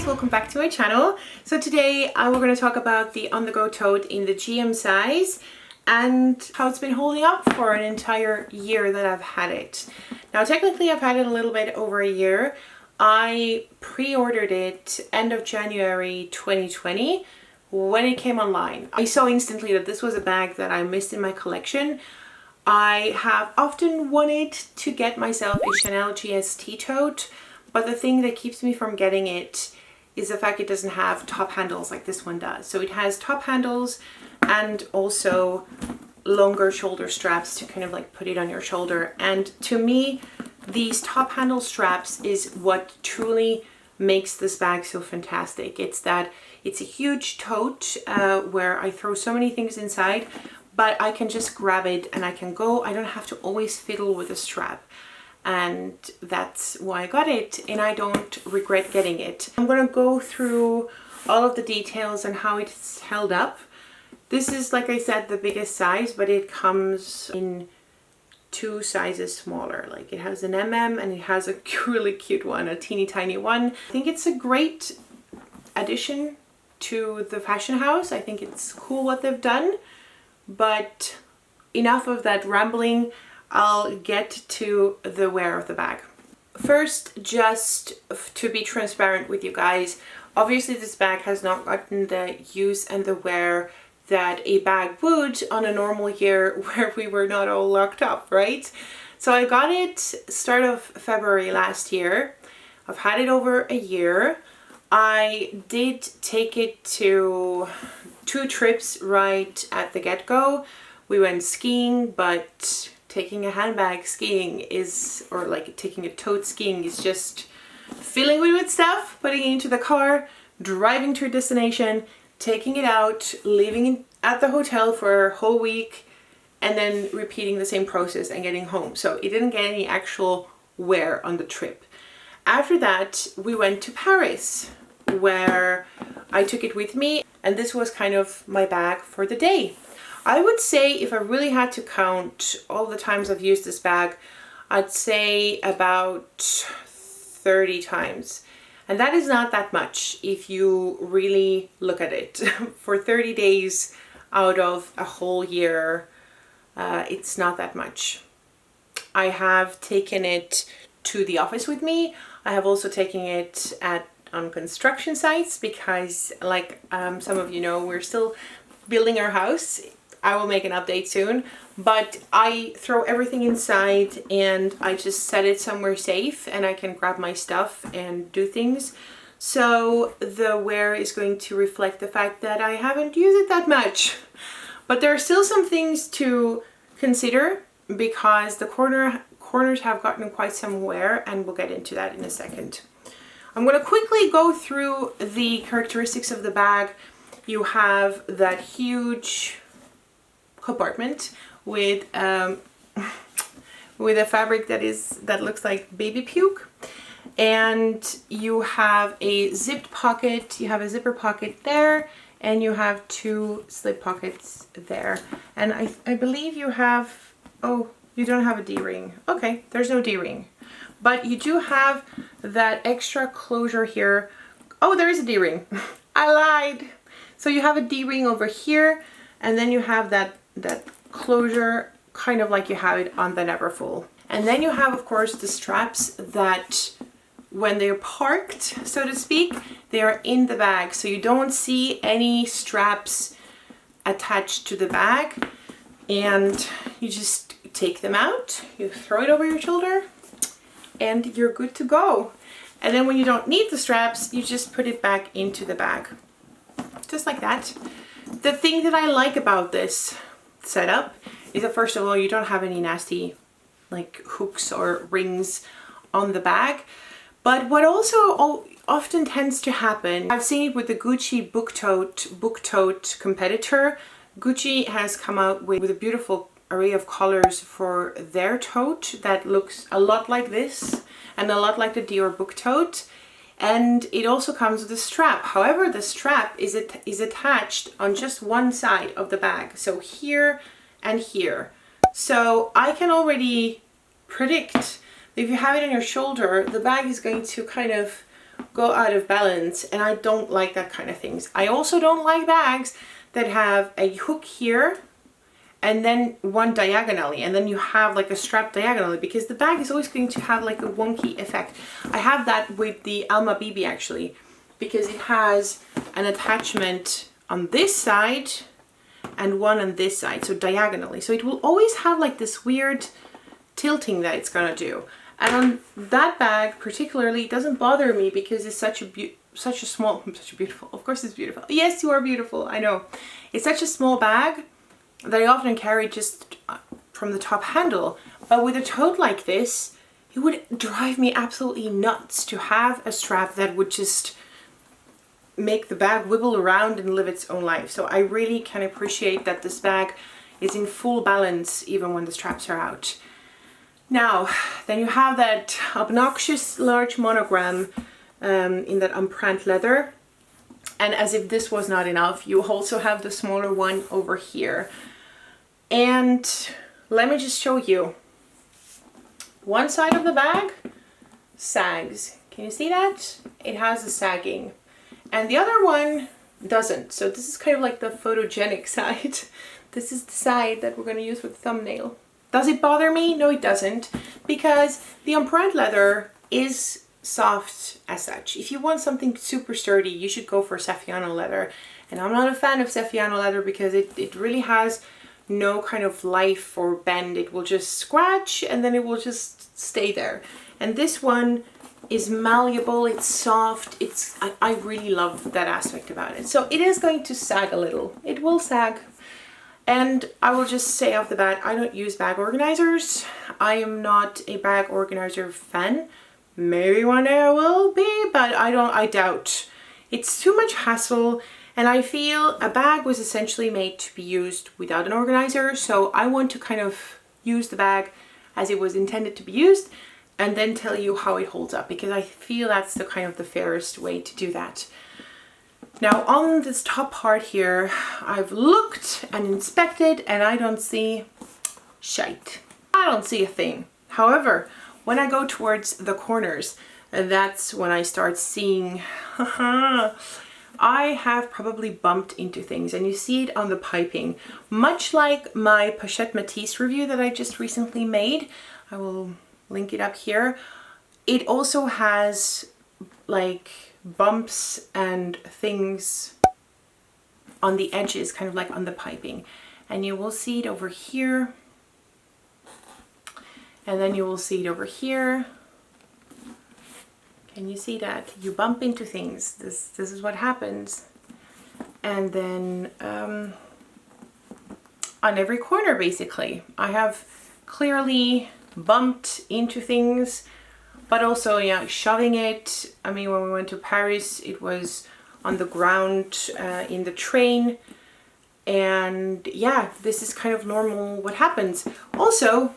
welcome back to my channel. So today we're going to talk about the Onthego Tote in the GM size and how it's been holding up for an entire year that I've had it. Now technically I've had it a little bit over a year. I pre-ordered it end of January 2020 when it came online. I saw instantly that this was a bag that I missed in my collection. I have often wanted to get myself a Chanel GST tote, but the thing that keeps me from getting it is the fact it doesn't have top handles like this one does. So it has top handles and also longer shoulder straps to kind of like put it on your shoulder. And to me, these top handle straps is what truly makes this bag so fantastic. It's that it's a huge tote where I throw so many things inside, but I can just grab it and I can go. I don't have to always fiddle with the strap. And that's why I got it, and I don't regret getting it. I'm going to go through all of the details and how it's held up. This is, like I said, the biggest size, but it comes in two sizes smaller. Like it has an MM and it has a really cute one, a teeny tiny one. I think it's a great addition to the fashion house. I think it's cool what they've done, but enough of that rambling. I'll get to the wear of the bag. First, just to be transparent with you guys, obviously this bag has not gotten the use and the wear that a bag would on a normal year where we were not all locked up, right? So I got it start of February last year. I've had it over a year. I did take it to 2 trips right at the get-go. We went skiing, but taking a handbag skiing is, or like taking a tote skiing is just filling it with stuff, putting it into the car, driving to a destination, taking it out, leaving it at the hotel for a whole week, and then repeating the same process and getting home. So it didn't get any actual wear on the trip. After that, we went to Paris, where I took it with me, and this was kind of my bag for the day. I would say if I really had to count all the times I've used this bag, I'd say about 30 times. And that is not that much if you really look at it. For 30 days out of a whole year, it's not that much. I have taken it to the office with me. I have also taken it on construction sites because, like some of you know, we're still building our house. I will make an update soon, but I throw everything inside and I just set it somewhere safe and I can grab my stuff and do things. So the wear is going to reflect the fact that I haven't used it that much. But there are still some things to consider because the corners have gotten quite some wear, and we'll get into that in a second. I'm going to quickly go through the characteristics of the bag. You have that huge compartment with a fabric that looks like baby puke, and you have a zipped pocket. You have a zipper pocket there, and you have 2 slip pockets there. And I believe you have, oh, you don't have a D-ring. Okay, there's no D-ring, but you do have that extra closure here. Oh, there is a D-ring. I lied. So you have a D-ring over here, and then you have that closure kind of like you have it on the Neverfull. And then you have, of course, the straps that when they're parked, so to speak, they are in the bag. So you don't see any straps attached to the bag, and you just take them out, you throw it over your shoulder, and you're good to go. And then when you don't need the straps, you just put it back into the bag. Just like that. The thing that I like about this setup is that, first of all, you don't have any nasty like hooks or rings on the bag. But what also often tends to happen, I've seen it with the Gucci book tote competitor. Gucci has come out with a beautiful array of colors for their tote that looks a lot like this and a lot like the Dior book tote. And it also comes with a strap. However, the strap is attached on just one side of the bag. So here and here. So I can already predict that if you have it on your shoulder, the bag is going to kind of go out of balance, and I don't like that kind of things. I also don't like bags that have a hook here and then one diagonally, and then you have like a strap diagonally, because the bag is always going to have like a wonky effect. I have that with the Alma BB actually, because it has an attachment on this side and one on this side, so diagonally. So it will always have like this weird tilting that it's gonna do. And on that bag particularly, it doesn't bother me because it's such a beautiful, of course it's beautiful. Yes, you are beautiful, I know. It's such a small bag that I often carry just from the top handle. But with a tote like this, it would drive me absolutely nuts to have a strap that would just make the bag wibble around and live its own life. So I really can appreciate that this bag is in full balance even when the straps are out. Now, then you have that obnoxious large monogram in that empreinte leather. And as if this was not enough, you also have the smaller one over here. And let me just show you. One side of the bag sags. Can you see that? It has a sagging. And the other one doesn't. So this is kind of like the photogenic side. This is the side that we're going to use with the thumbnail. Does it bother me? No, it doesn't, because the empreinte leather is soft as such. If you want something super sturdy, you should go for Saffiano leather. And I'm not a fan of Saffiano leather because it really has no kind of life or bend. It will just scratch and then it will just stay there. And this one is malleable, it's soft, I really love that aspect about it. So it is going to sag a little. It will sag. And I will just say off the bat, I don't use bag organizers. I am not a bag organizer fan. Maybe one day I will be, but I doubt. It's too much hassle, and I feel a bag was essentially made to be used without an organizer, so I want to kind of use the bag as it was intended to be used and then tell you how it holds up, because I feel that's the kind of the fairest way to do that. Now on this top part here, I've looked and inspected and I don't see shite. I don't see a thing. However, when I go towards the corners, that's when I start seeing, I have probably bumped into things, and you see it on the piping. Much like my Pochette Matisse review that I just recently made, I will link it up here. It also has like bumps and things on the edges, kind of like on the piping. And you will see it over here. And then you will see it over here. Can you see that? You bump into things. This is what happens. And then on every corner, basically, I have clearly bumped into things, but also, yeah, shoving it. I mean, when we went to Paris, it was on the ground in the train. And yeah, this is kind of normal what happens. Also,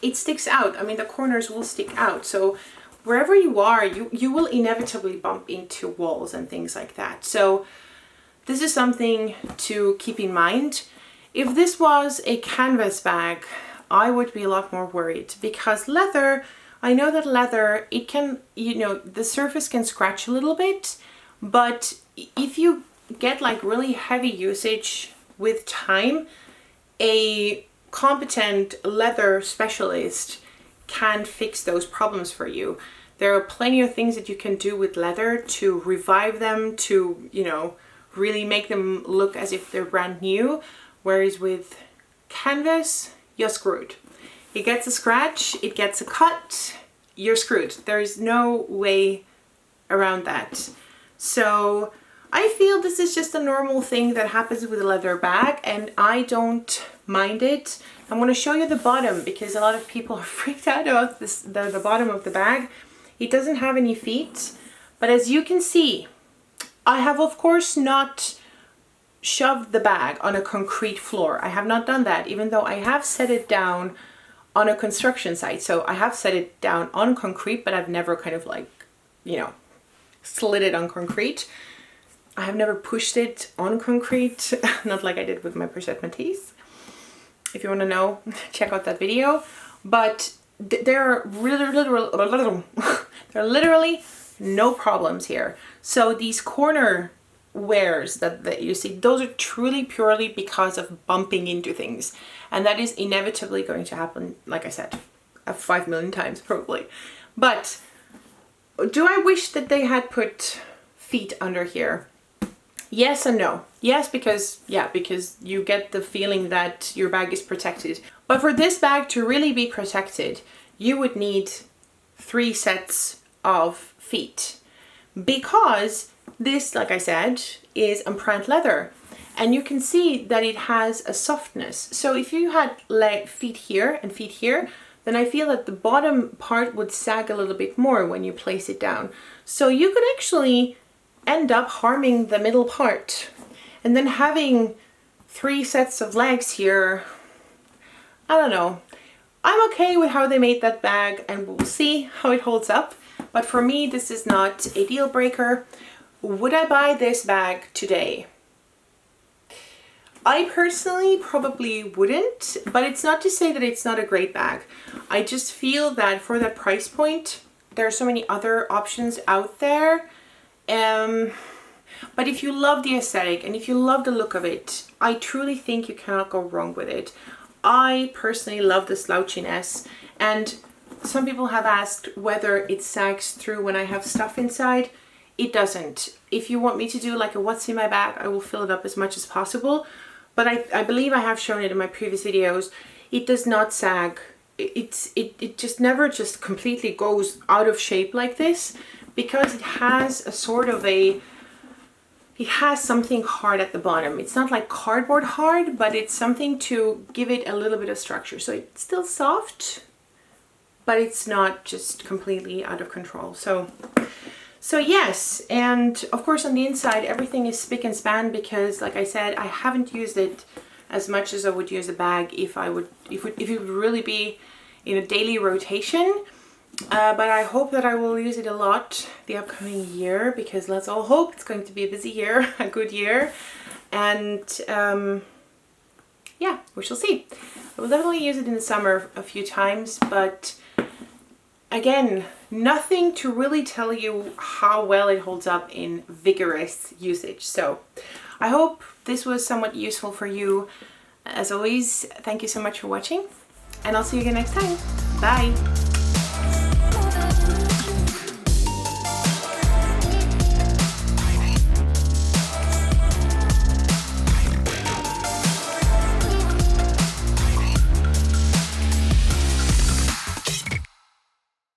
it sticks out. I mean, the corners will stick out. So wherever you are, you will inevitably bump into walls and things like that. So this is something to keep in mind. If this was a canvas bag, I would be a lot more worried, because leather, I know that leather, it can, you know, the surface can scratch a little bit, but if you get like really heavy usage with time, a competent leather specialist can fix those problems for you. There are plenty of things that you can do with leather to revive them, to, you know, really make them look as if they're brand new. Whereas with canvas, you're screwed. It gets a scratch, it gets a cut, you're screwed. There's no way around that. So I feel this is just a normal thing that happens with a leather bag, and I don't mind it. I'm going to show you the bottom, because a lot of people are freaked out about this, the bottom of the bag. It doesn't have any feet, but as you can see, I have of course not shoved the bag on a concrete floor. I have not done that, even though I have set it down on a construction site. So I have set it down on concrete, but I've never kind of like, you know, slid it on concrete. I have never pushed it on concrete, not like I did with my Pochette Matisse. If you want to know, check out that video. But they're literally no problems here. So these corner wears that you see, those are truly purely because of bumping into things, and that is inevitably going to happen, like I said, 5 million times probably. But do I wish that they had put feet under here? Yes and no. Yes, because you get the feeling that your bag is protected. But for this bag to really be protected, you would need 3 sets of feet, because this, like I said, is empreinte leather, and you can see that it has a softness. So if you had feet here and feet here, then I feel that the bottom part would sag a little bit more when you place it down. So you could actually end up harming the middle part, and then having 3 sets of legs here, I don't know. I'm okay with how they made that bag, and we'll see how it holds up. But for me, this is not a deal breaker. Would I buy this bag today? I personally probably wouldn't, but it's not to say that it's not a great bag. I just feel that for that price point, there are so many other options out there. But if you love the aesthetic and if you love the look of it, I truly think you cannot go wrong with it. I personally love the slouchiness, and some people have asked whether it sags through when I have stuff inside. It doesn't. If you want me to do like a what's in my bag, I will fill it up as much as possible. But I believe I have shown it in my previous videos. It does not sag. It just never just completely goes out of shape like this, because it has a sort of it has something hard at the bottom. It's not like cardboard hard, but it's something to give it a little bit of structure. So it's still soft, but it's not just completely out of control. So yes, and of course on the inside everything is spick and span, because like I said, I haven't used it as much as I would use a bag if it would really be in a daily rotation. But I hope that I will use it a lot the upcoming year, because let's all hope it's going to be a busy year, a good year. And yeah, we shall see. I will definitely use it in the summer a few times, but again, nothing to really tell you how well it holds up in vigorous usage. So I hope this was somewhat useful for you. As always, thank you so much for watching, and I'll see you again next time. Bye!